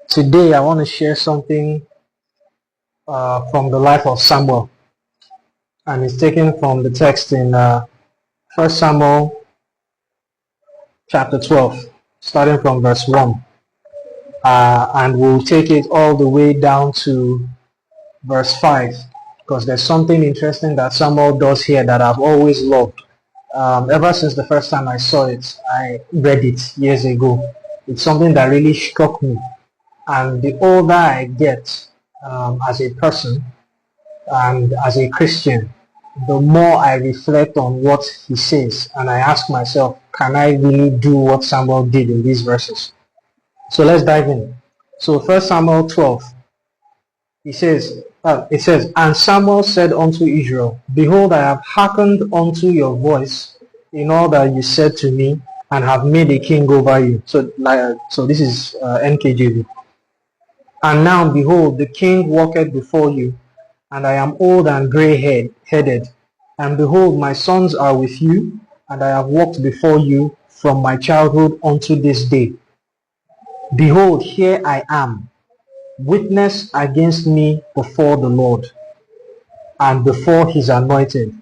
Today, I want to share something from the life of Samuel, and it's taken from the text in 1 Samuel chapter 12, starting from verse 1. And we'll take it all the way down to verse 5, because there's something interesting that Samuel does here that I've always loved. Ever since the first time I saw it, I read it years ago. It's something that really struck me. And the older I get as a person and as a Christian, the more I reflect on what he says, and I ask myself, can I really do what Samuel did in these verses? So let's dive in. So 1 Samuel 12, it says, And Samuel said unto Israel, Behold, I have hearkened unto your voice in all that you said to me, and have made a king over you. So this is NKJV. And now, behold, the king walketh before you, and I am old and grey-headed. And behold, my sons are with you, and I have walked before you from my childhood unto this day. Behold, here I am, witness against me before the Lord, and before his anointed.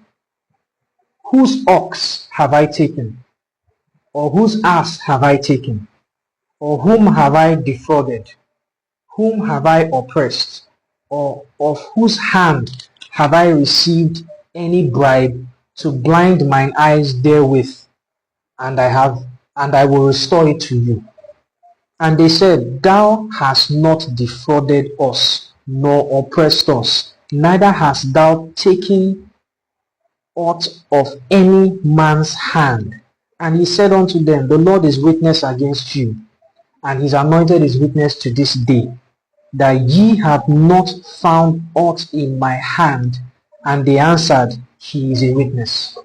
Whose ox have I taken? Or whose ass have I taken? Or whom have I defrauded? Whom have I oppressed? Or of whose hand have I received any bribe to blind mine eyes therewith? And I will restore it to you. And they said, Thou hast not defrauded us, nor oppressed us, neither hast thou taken aught of any man's hand. And he said unto them, The Lord is witness against you, and his anointed is witness to this day, that ye have not found aught in my hand. And they answered, He is a witness.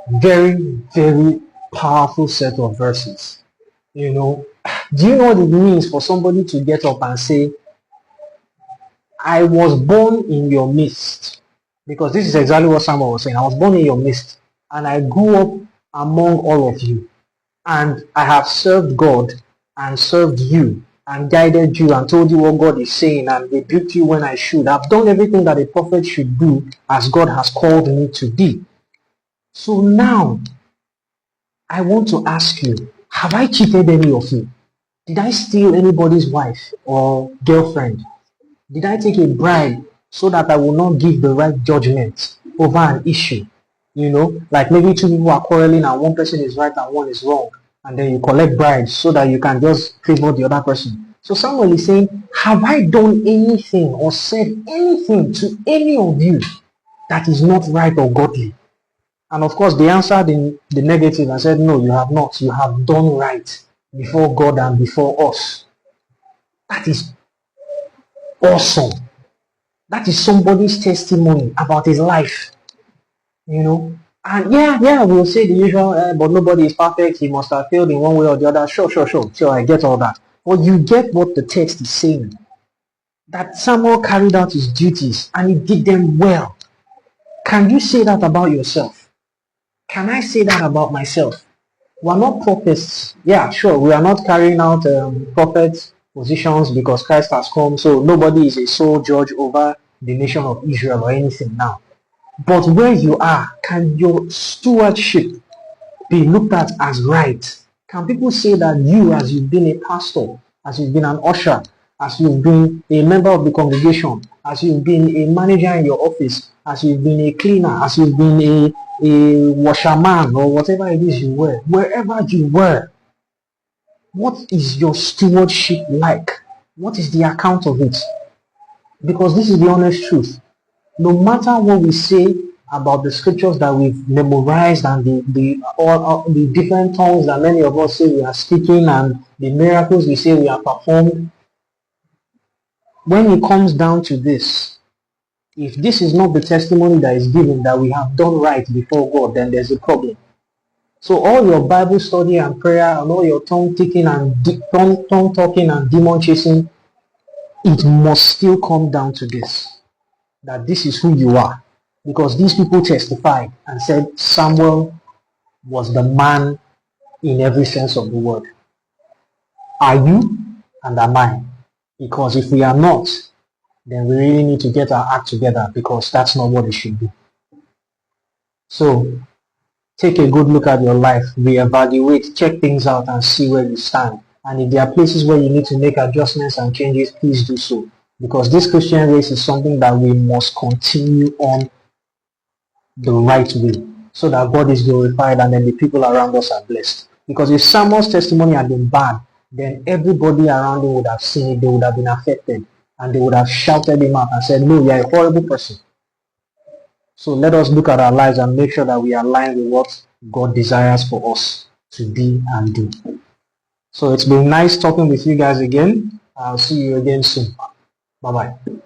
Very, very powerful set of verses. Do you know what it means for somebody to get up and say, I was born in your midst? Because this is exactly what Samuel was saying. I was born in your midst, and I grew up among all of you, and I have served God and served you and guided you and told you what God is saying and rebuked you when I should. I've done everything that a prophet should do as God has called me to be. So now, I want to ask you, have I cheated any of you? Did I steal anybody's wife or girlfriend? Did I take a bribe so that I will not give the right judgment over an issue? Like maybe two people are quarreling and one person is right and one is wrong, and then you collect bribes so that you can just favor the other person. So Samuel is saying, have I done anything or said anything to any of you that is not right or godly? And of course, they answered in the negative and said, no, you have not. You have done right before God and before us. That is awesome. That is somebody's testimony about his life. And we'll say the usual, but nobody is perfect. He must have failed in one way or the other. Sure. I get all that. But you get what the text is saying. That Samuel carried out his duties and he did them well. Can you say that about yourself? Can I say that about myself? We're not prophets. Yeah, sure. We are not carrying out prophet positions because Christ has come. So nobody is a sole judge over the nation of Israel or anything now. But where you are, can your stewardship be looked at as right? Can people say that you, as you've been a pastor, as you've been an usher, as you've been a member of the congregation, as you've been a manager in your office, as you've been a cleaner, as you've been a washerman or whatever it is you were, wherever you were, what is your stewardship like? What is the account of it? Because this is the honest truth. No matter what we say about the scriptures that we've memorized and the different tongues that many of us say we are speaking and the miracles we say we have performed, when it comes down to this, if this is not the testimony that is given that we have done right before God, then there's a problem. So all your Bible study and prayer and all your tongue talking and demon chasing, it must still come down to this, that this is who you are. Because these people testified and said Samuel was the man in every sense of the word. Are you? and our mind. Because if we are not, then we really need to get our act together, because that's not what it should be. So take a good look at your life, reevaluate, check things out and see where you stand. And if there are places where you need to make adjustments and changes, please do so. Because this Christian race is something that we must continue on the right way, so that God is glorified and then the people around us are blessed. Because if Samuel's testimony had been bad, then everybody around him would have seen it, they would have been affected, and they would have shouted him out and said, no, you're a horrible person. So let us look at our lives and make sure that we align with what God desires for us to be and do. So it's been nice talking with you guys again. I'll see you again soon. Bye-bye.